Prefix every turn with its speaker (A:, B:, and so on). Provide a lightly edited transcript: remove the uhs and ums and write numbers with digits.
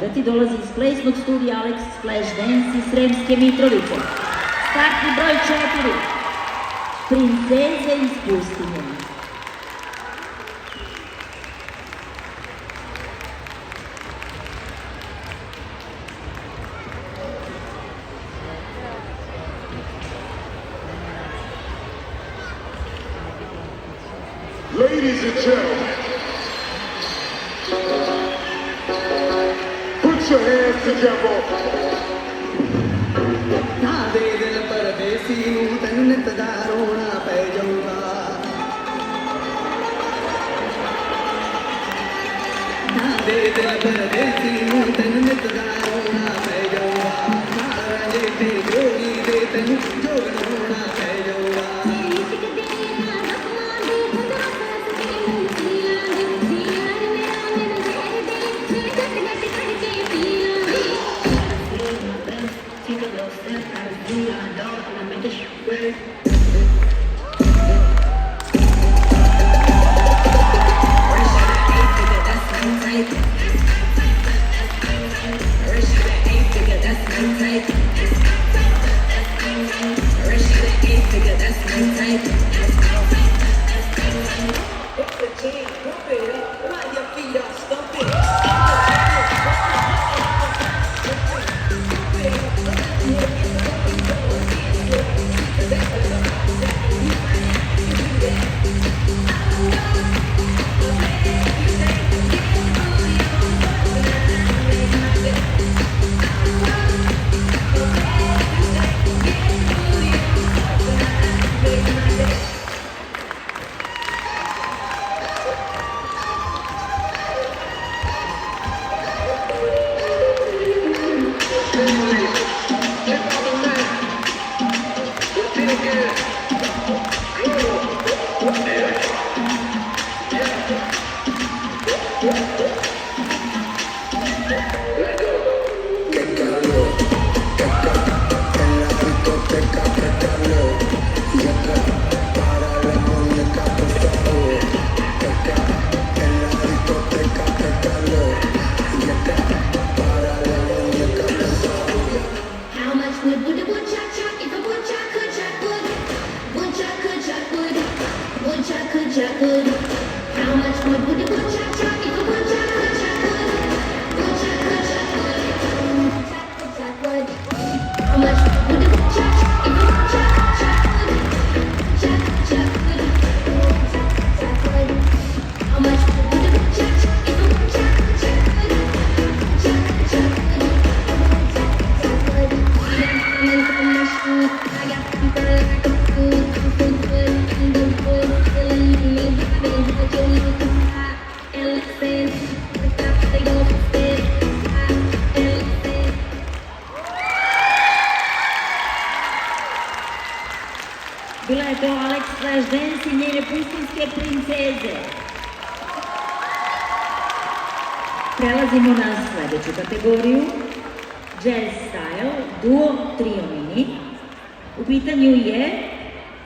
A: Dati dolazi iz plesnog studija Alex Flashdance i Sremske Mitrovice. Startni broj 4. Princeze iz pustinje.
B: Ladies and gentlemen, put your hands together.
C: नादे दिल परदेसी नूं तैनूं नित दा रोना पै जाऊगा नादे दिल परदेसी नूं तैनूं नित दा रोना पै जाऊगा नारा जे ते जोगी दे तैनूं जोगण होना पै जाऊगा
A: Bila je to Alex Flashdance i njene pustinske princeze. Prelazimo na sledeću kategoriju. Jazz style, duo, trio mini. U pitanju je